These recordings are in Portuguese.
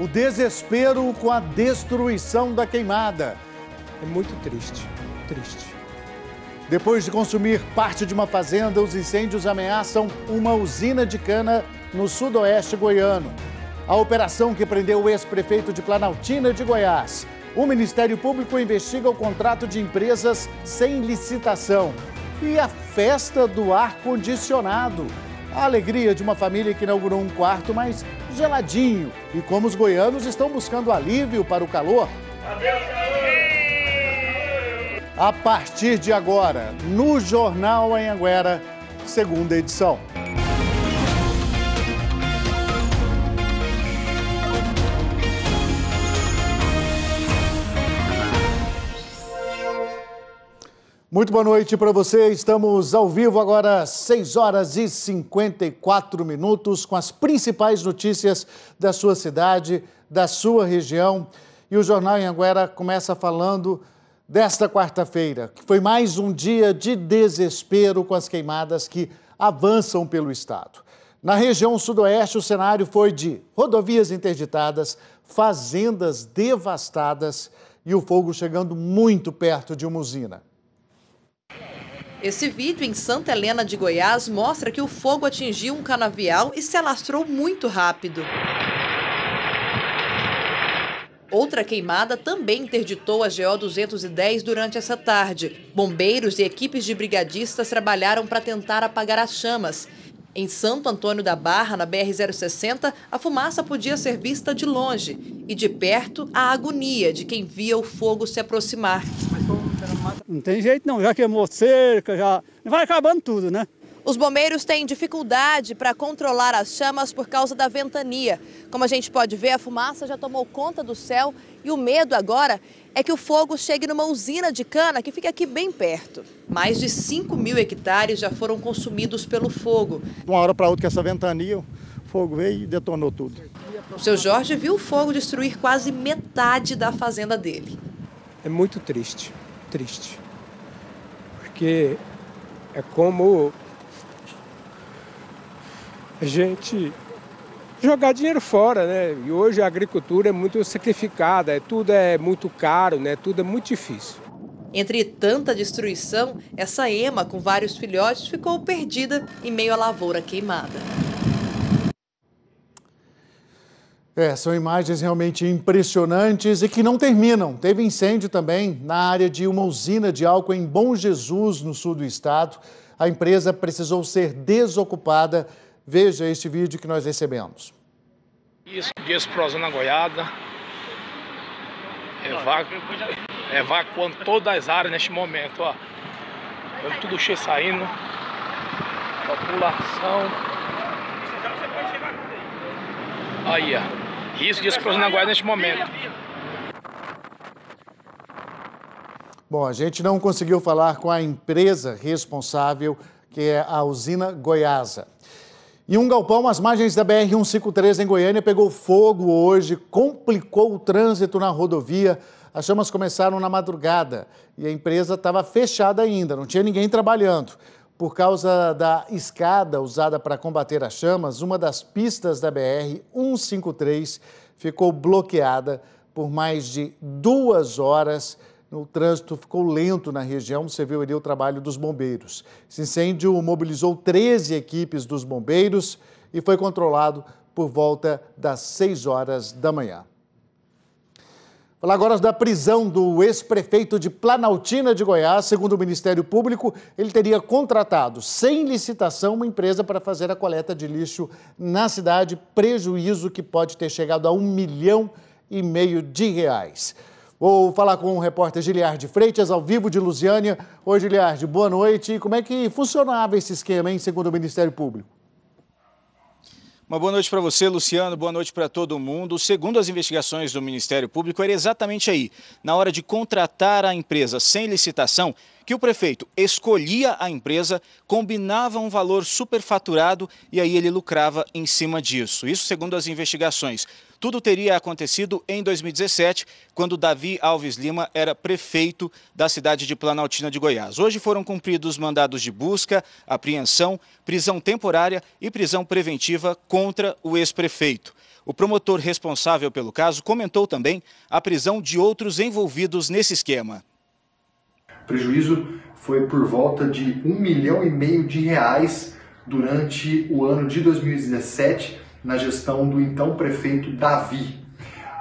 O desespero com a destruição da queimada. É muito triste, triste. Depois de consumir parte de uma fazenda, os incêndios ameaçam uma usina de cana no sudoeste goiano. A operação que prendeu o ex-prefeito de Planaltina de Goiás. O Ministério Público investiga o contrato de empresas sem licitação. E a festa do ar-condicionado. A alegria de uma família que inaugurou um quarto mais geladinho. E como os goianos estão buscando alívio para o calor. A partir de agora, no Jornal Anhanguera, segunda edição. Muito boa noite para você. Estamos ao vivo agora, 6 horas e 54 minutos, com as principais notícias da sua cidade, da sua região. E o Jornal Anhanguera começa falando desta quarta-feira, que foi mais um dia de desespero com as queimadas que avançam pelo estado. Na região sudoeste, o cenário foi de rodovias interditadas, fazendas devastadas e o fogo chegando muito perto de uma usina. Esse vídeo em Santa Helena de Goiás mostra que o fogo atingiu um canavial e se alastrou muito rápido. Outra queimada também interditou a GO 210 durante essa tarde. Bombeiros e equipes de brigadistas trabalharam para tentar apagar as chamas. Em Santo Antônio da Barra, na BR-060, a fumaça podia ser vista de longe e de perto a agonia de quem via o fogo se aproximar. Não tem jeito não, já queimou cerca, já vai acabando tudo, né? Os bombeiros têm dificuldade para controlar as chamas por causa da ventania. Como a gente pode ver, a fumaça já tomou conta do céu e o medo agora é que o fogo chegue numa usina de cana que fica aqui bem perto. Mais de 5.000 hectares já foram consumidos pelo fogo. De uma hora para outra, com essa ventania, o fogo veio e detonou tudo. O seu Jorge viu o fogo destruir quase metade da fazenda dele. É muito triste, triste. Porque é como a gente jogar dinheiro fora, né? E hoje a agricultura é muito sacrificada, tudo é muito caro, né? Tudo é muito difícil. Entre tanta destruição, essa ema com vários filhotes ficou perdida em meio à lavoura queimada. São imagens realmente impressionantes e que não terminam. Teve incêndio também na área de uma usina de álcool em Bom Jesus, no sul do estado. A empresa precisou ser desocupada. Veja este vídeo que nós recebemos. Isso de explosão na goiada, evacuando todas as áreas neste momento, ó. Tudo cheio saindo, população. Aí, ó. Risco de explosão na goiada neste momento. Bom, a gente não conseguiu falar com a empresa responsável, que é a usina Goiasa. E um galpão às margens da BR-153 em Goiânia pegou fogo hoje, complicou o trânsito na rodovia. As chamas começaram na madrugada e a empresa estava fechada ainda, não tinha ninguém trabalhando. Por causa da escada usada para combater as chamas, uma das pistas da BR-153 ficou bloqueada por mais de 2 horas. O trânsito ficou lento na região, você viu ali o trabalho dos bombeiros. Esse incêndio mobilizou 13 equipes dos bombeiros e foi controlado por volta das 6 horas da manhã. Falar agora da prisão do ex-prefeito de Planaltina de Goiás. Segundo o Ministério Público, ele teria contratado, sem licitação, uma empresa para fazer a coleta de lixo na cidade, prejuízo que pode ter chegado a R$ 1,5 milhão de reais. Vou falar com o repórter Giliardi Freitas, ao vivo de Lusiânia. Oi, Giliardi, boa noite. Como é que funcionava esse esquema, hein, segundo o Ministério Público? Uma boa noite para você, Luciano, boa noite para todo mundo. Segundo as investigações do Ministério Público, era exatamente aí, na hora de contratar a empresa sem licitação, que o prefeito escolhia a empresa, combinava um valor superfaturado e aí ele lucrava em cima disso. Isso segundo as investigações. Tudo teria acontecido em 2017, quando Davi Alves Lima era prefeito da cidade de Planaltina de Goiás. Hoje foram cumpridos mandados de busca, apreensão, prisão temporária e prisão preventiva contra o ex-prefeito. O promotor responsável pelo caso comentou também a prisão de outros envolvidos nesse esquema. O prejuízo foi por volta de R$ 1,5 milhão durante o ano de 2017, na gestão do então prefeito Davi.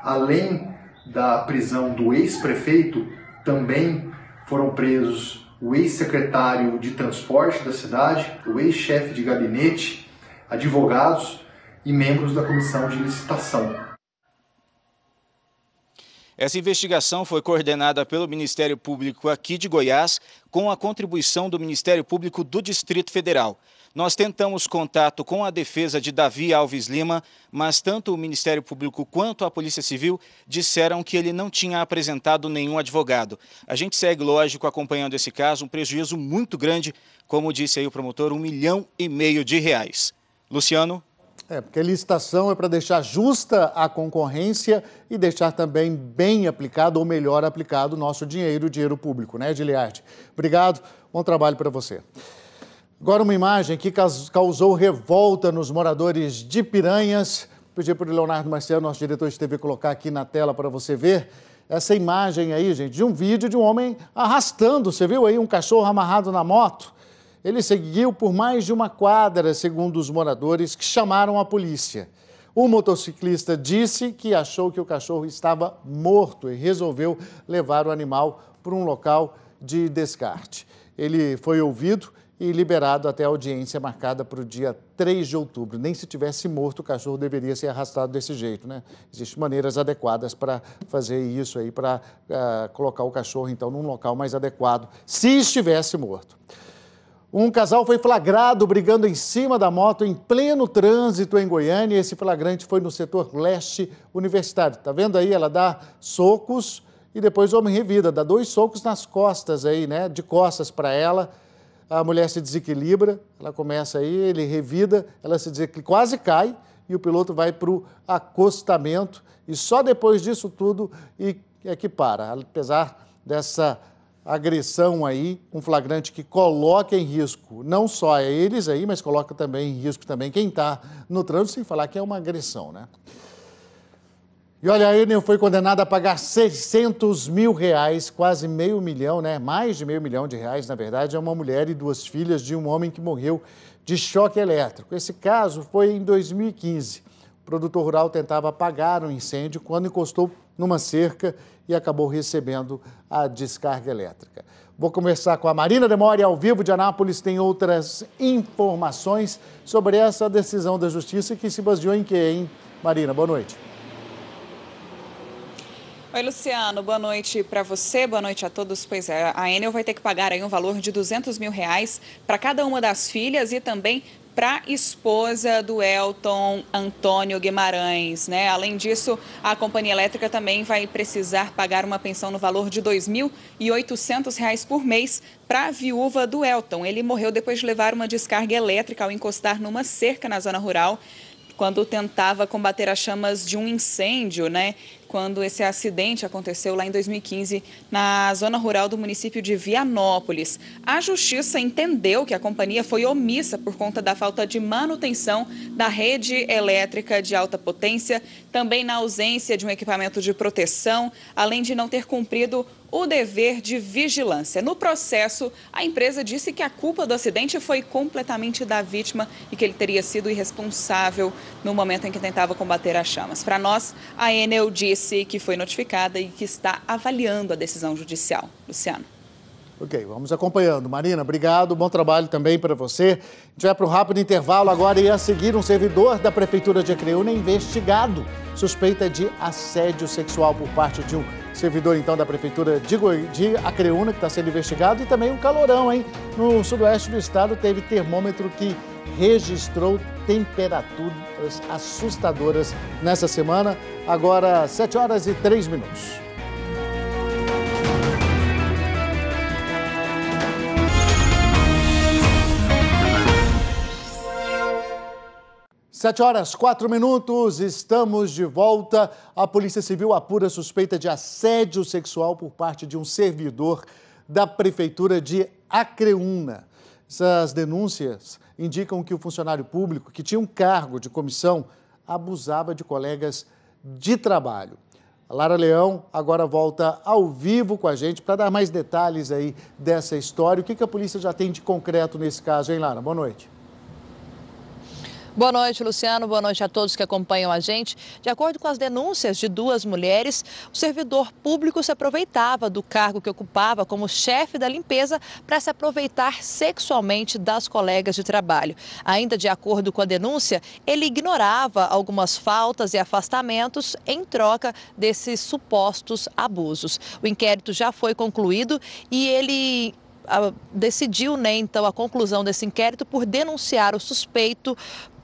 Além da prisão do ex-prefeito, também foram presos o ex-secretário de transporte da cidade, o ex-chefe de gabinete, advogados e membros da comissão de licitação. Essa investigação foi coordenada pelo Ministério Público aqui de Goiás, com a contribuição do Ministério Público do Distrito Federal. Nós tentamos contato com a defesa de Davi Alves Lima, mas tanto o Ministério Público quanto a Polícia Civil disseram que ele não tinha apresentado nenhum advogado. A gente segue, lógico, acompanhando esse caso, um prejuízo muito grande, como disse aí o promotor, R$ 1,5 milhão. Luciano? Porque a licitação é para deixar justa a concorrência e deixar também bem aplicado ou melhor aplicado o nosso dinheiro, o dinheiro público, né, Giliardi? Obrigado, bom trabalho para você. Agora uma imagem que causou revolta nos moradores de Piranhas. Pedi para o Leonardo Marcelo, nosso diretor de TV, colocar aqui na tela para você ver essa imagem aí, gente, de um vídeo de um homem arrastando, você viu aí, um cachorro amarrado na moto? Ele seguiu por mais de uma quadra, segundo os moradores, que chamaram a polícia. O motociclista disse que achou que o cachorro estava morto e resolveu levar o animal para um local de descarte. Ele foi ouvido e liberado até a audiência marcada para o dia 3 de outubro. Nem se tivesse morto, o cachorro deveria ser arrastado desse jeito, né? Existem maneiras adequadas para fazer isso aí, para colocar o cachorro, então, num local mais adequado, se estivesse morto. Um casal foi flagrado brigando em cima da moto em pleno trânsito em Goiânia. Esse flagrante foi no setor leste universitário. Tá vendo aí? Ela dá socos e depois o homem revida, dá 2 socos nas costas aí, né? De costas para ela. A mulher se desequilibra, ela começa aí, ele revida, ela se desequilibra, quase cai e o piloto vai para o acostamento. E só depois disso tudo é que para. Apesar dessa agressão aí, um flagrante que coloca em risco não só eles aí, mas coloca também em risco também quem está no trânsito, sem falar que é uma agressão, né? E olha, a Enel foi condenada a pagar R$600 mil, quase R$500 mil, né? Mais de R$500 mil, na verdade, a uma mulher e 2 filhas de um homem que morreu de choque elétrico. Esse caso foi em 2015. O produtor rural tentava apagar um incêndio quando encostou numa cerca e acabou recebendo a descarga elétrica. Vou conversar com a Marina Demore, ao vivo de Anápolis, tem outras informações sobre essa decisão da Justiça que se baseou em quê, hein? Marina, boa noite. Oi, Luciano, boa noite para você, boa noite a todos. Pois é, a Enel vai ter que pagar aí um valor de R$200 mil para cada uma das filhas e também para a esposa do Elton Antônio Guimarães, né? Além disso, a companhia elétrica também vai precisar pagar uma pensão no valor de R$ 2.800 por mês para a viúva do Elton. Ele morreu depois de levar uma descarga elétrica ao encostar numa cerca na zona rural, quando tentava combater as chamas de um incêndio, né? Quando esse acidente aconteceu lá em 2015, na zona rural do município de Vianópolis. A Justiça entendeu que a companhia foi omissa por conta da falta de manutenção da rede elétrica de alta potência, também na ausência de um equipamento de proteção, além de não ter cumprido o dever de vigilância. No processo, a empresa disse que a culpa do acidente foi completamente da vítima e que ele teria sido irresponsável no momento em que tentava combater as chamas. Para nós, a Enel disse que foi notificada e que está avaliando a decisão judicial. Luciano. Ok, vamos acompanhando. Marina, obrigado, bom trabalho também para você. A gente vai para um rápido intervalo agora e a seguir um servidor da Prefeitura de Acreúna investigado. Suspeita de assédio sexual por parte de um servidor, então, da Prefeitura de Acreúna, que está sendo investigado. E também um calorão, hein? No sudoeste do estado teve termômetro que registrou temperaturas assustadoras nessa semana. Agora, 7h03. 7h04, estamos de volta. A Polícia Civil apura suspeita de assédio sexual por parte de um servidor da Prefeitura de Acreúna. Essas denúncias indicam que o funcionário público, que tinha um cargo de comissão abusava de colegas de trabalho. A Lara Leão agora volta ao vivo com a gente para dar mais detalhes aí dessa história. O que a polícia já tem de concreto nesse caso, hein, Lara? Boa noite. Boa noite, Luciano. Boa noite a todos que acompanham a gente. De acordo com as denúncias de duas mulheres, o servidor público se aproveitava do cargo que ocupava como chefe da limpeza para se aproveitar sexualmente das colegas de trabalho. Ainda de acordo com a denúncia, ele ignorava algumas faltas e afastamentos em troca desses supostos abusos. O inquérito já foi concluído e ele decidiu, então, a conclusão desse inquérito por denunciar o suspeito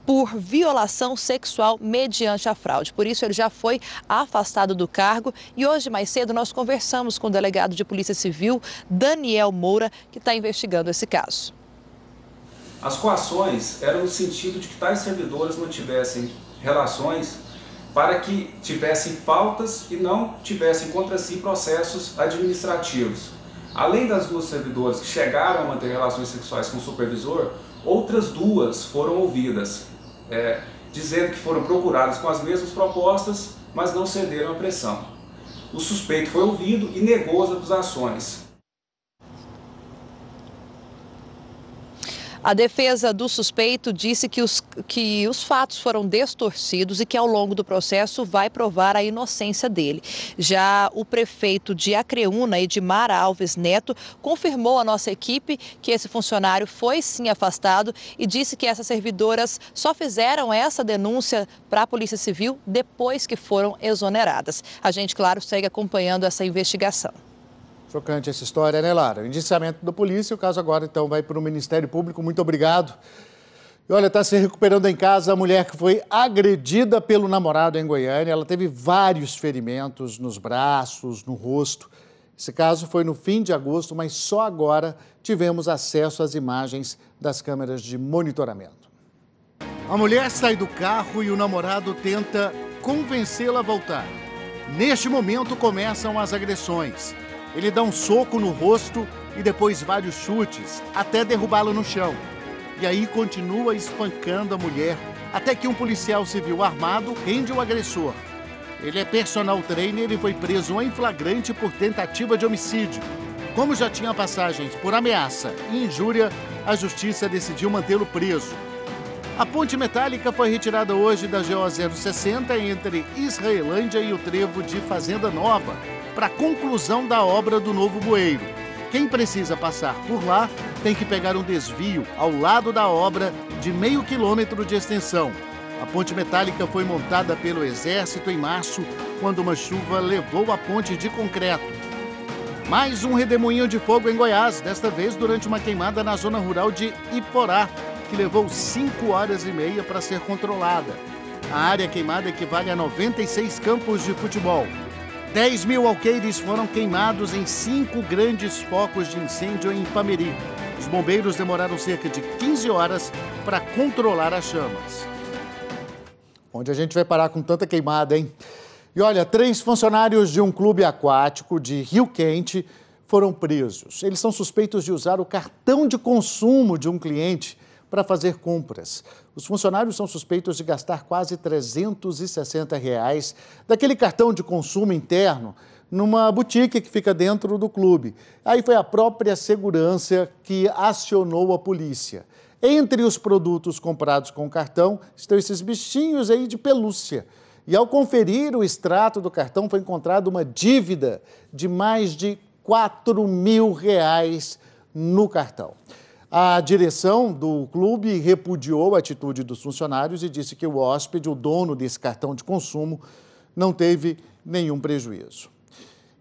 por violação sexual mediante a fraude. Por isso, ele já foi afastado do cargo e hoje, mais cedo, nós conversamos com o delegado de Polícia Civil, Daniel Moura, que está investigando esse caso. As coações eram no sentido de que tais servidores mantivessem relações para que tivessem faltas e não tivessem contra si processos administrativos. Além das duas servidoras que chegaram a manter relações sexuais com o supervisor, outras duas foram ouvidas, dizendo que foram procuradas com as mesmas propostas, mas não cederam à pressão. O suspeito foi ouvido e negou as acusações. A defesa do suspeito disse que os fatos foram distorcidos e que ao longo do processo vai provar a inocência dele. Já o prefeito de Acreúna, Edmar Alves Neto, confirmou à nossa equipe que esse funcionário foi sim afastado e disse que essas servidoras só fizeram essa denúncia para a Polícia Civil depois que foram exoneradas. A gente, claro, segue acompanhando essa investigação. Chocante essa história, né, Lara? O indiciamento da polícia, o caso agora, então, vai para o Ministério Público. Muito obrigado. E olha, está se recuperando em casa a mulher que foi agredida pelo namorado em Goiânia. Ela teve vários ferimentos nos braços, no rosto. Esse caso foi no fim de agosto, mas só agora tivemos acesso às imagens das câmeras de monitoramento. A mulher sai do carro e o namorado tenta convencê-la a voltar. Neste momento começam as agressões. Ele dá um soco no rosto e depois vários chutes, até derrubá-la no chão. E aí continua espancando a mulher, até que um policial civil armado rende o agressor. Ele é personal trainer e foi preso em flagrante por tentativa de homicídio. Como já tinha passagens por ameaça e injúria, a justiça decidiu mantê-lo preso. A ponte metálica foi retirada hoje da GO 060 entre Israelândia e o trevo de Fazenda Nova, para a conclusão da obra do novo bueiro. Quem precisa passar por lá tem que pegar um desvio ao lado da obra de meio quilômetro de extensão. A ponte metálica foi montada pelo Exército em março, quando uma chuva levou a ponte de concreto. Mais um redemoinho de fogo em Goiás, desta vez durante uma queimada na zona rural de Iporá, que levou 5 horas e meia para ser controlada. A área queimada equivale a 96 campos de futebol. 10 mil alqueires foram queimados em 5 grandes focos de incêndio em Ipameri. Os bombeiros demoraram cerca de 15 horas para controlar as chamas. Onde a gente vai parar com tanta queimada, hein? E olha, 3 funcionários de um clube aquático de Rio Quente foram presos. Eles são suspeitos de usar o cartão de consumo de um cliente para fazer compras. Os funcionários são suspeitos de gastar quase R$360 daquele cartão de consumo interno numa boutique que fica dentro do clube. Aí foi a própria segurança que acionou a polícia. Entre os produtos comprados com o cartão estão esses bichinhos aí de pelúcia. E ao conferir o extrato do cartão foi encontrada uma dívida de mais de R$4.000 no cartão. A direção do clube repudiou a atitude dos funcionários e disse que o hóspede, o dono desse cartão de consumo, não teve nenhum prejuízo.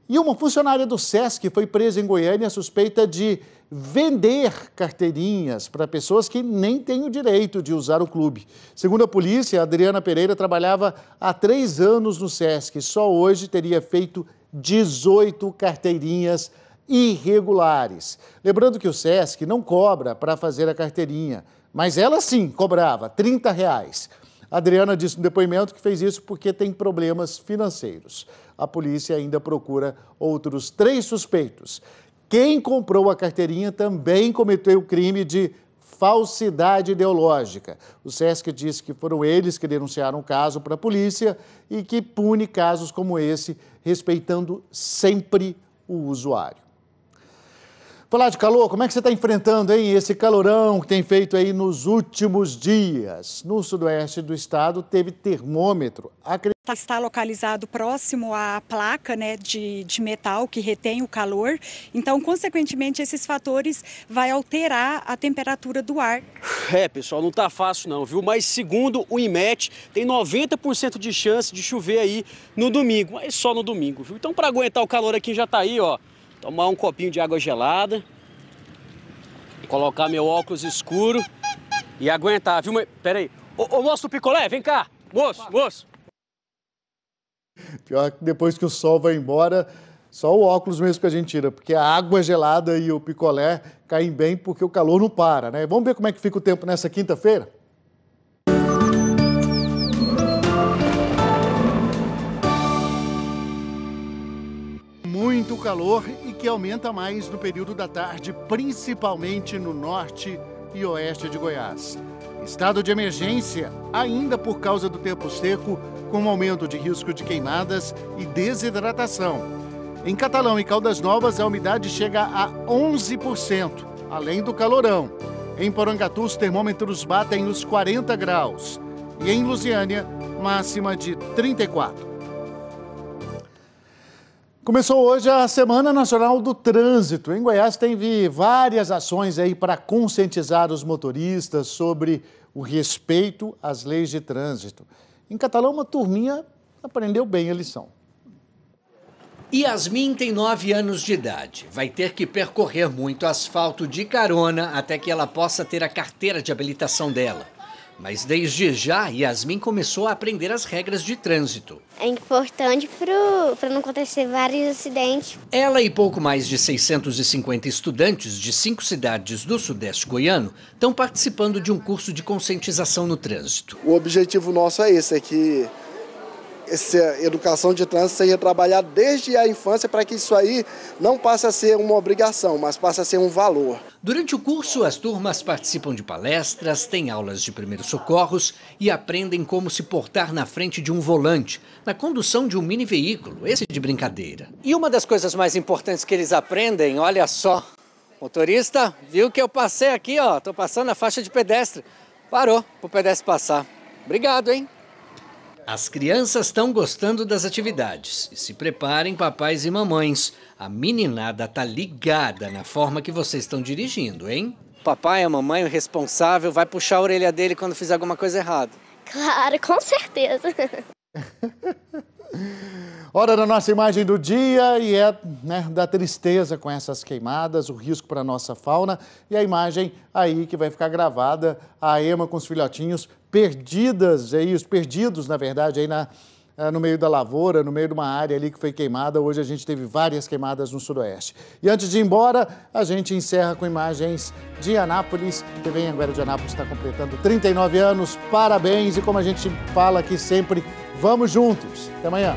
E uma funcionária do SESC foi presa em Goiânia suspeita de vender carteirinhas para pessoas que nem têm o direito de usar o clube. Segundo a polícia, a Adriana Pereira trabalhava há 3 anos no SESC e só hoje teria feito 18 carteirinhas irregulares. Lembrando que o SESC não cobra para fazer a carteirinha, mas ela sim cobrava R$30. A Adriana disse no depoimento que fez isso porque tem problemas financeiros. A polícia ainda procura outros 3 suspeitos. Quem comprou a carteirinha também cometeu o crime de falsidade ideológica. O SESC disse que foram eles que denunciaram o caso para a polícia e que pune casos como esse, respeitando sempre o usuário. Falar de calor, como é que você está enfrentando, hein, esse calorão que tem feito aí nos últimos dias? No sudoeste do estado teve termômetro. Está localizado próximo à placa, né, de metal que retém o calor. Então, consequentemente, esses fatores vão alterar a temperatura do ar. Pessoal, não tá fácil não, viu? Mas segundo o IMET, tem 90% de chance de chover aí no domingo, mas só no domingo, viu? Então, para aguentar o calor aqui, já tá aí, ó. Tomar um copinho de água gelada, colocar meu óculos escuro e aguentar, viu? Pera aí. Ô moço do picolé, vem cá. Moço. Pior que depois que o sol vai embora, só o óculos mesmo que a gente tira, porque a água gelada e o picolé caem bem porque o calor não para, né? Vamos ver como é que fica o tempo nessa quinta-feira? Muito calor e que aumenta mais no período da tarde, principalmente no norte e oeste de Goiás. Estado de emergência, ainda por causa do tempo seco, com aumento de risco de queimadas e desidratação. Em Catalão e Caldas Novas, a umidade chega a 11%, além do calorão. Em Porangatu, os termômetros batem os 40 graus. E em Lusiânia, máxima de 34. Começou hoje a Semana Nacional do Trânsito. Em Goiás teve várias ações aí para conscientizar os motoristas sobre o respeito às leis de trânsito. Em Catalão, uma turminha aprendeu bem a lição. Yasmin tem 9 anos de idade. Vai ter que percorrer muito asfalto de carona até que ela possa ter a carteira de habilitação dela. Mas desde já, Yasmin começou a aprender as regras de trânsito. É importante para não acontecer vários acidentes. Ela e pouco mais de 650 estudantes de 5 cidades do sudeste goiano estão participando de um curso de conscientização no trânsito. O objetivo nosso é esse, é que essa educação de trânsito seja trabalhada desde a infância para que isso aí não passe a ser uma obrigação, mas passe a ser um valor. Durante o curso, as turmas participam de palestras, têm aulas de primeiros socorros e aprendem como se portar na frente de um volante, na condução de um mini veículo, esse de brincadeira. E uma das coisas mais importantes que eles aprendem, olha só, motorista, viu que eu passei aqui, ó, tô passando a faixa de pedestre, parou pro pedestre passar. Obrigado, hein? As crianças estão gostando das atividades e se preparem, papais e mamães. A meninada tá ligada na forma que vocês estão dirigindo, hein? Papai, a mamãe, o responsável, vai puxar a orelha dele quando fizer alguma coisa errada. Claro, com certeza. Hora da nossa imagem do dia e é, né, da tristeza com essas queimadas, o risco para a nossa fauna e a imagem aí que vai ficar gravada, a Ema com os filhotinhos perdidas, aí, os perdidos, na verdade, aí no meio da lavoura, no meio de uma área ali que foi queimada. Hoje a gente teve várias queimadas no sudoeste. E antes de ir embora, a gente encerra com imagens de Anápolis. A TV Anhanguera de Anápolis está completando 39 anos. Parabéns e como a gente fala aqui sempre, vamos juntos. Até amanhã.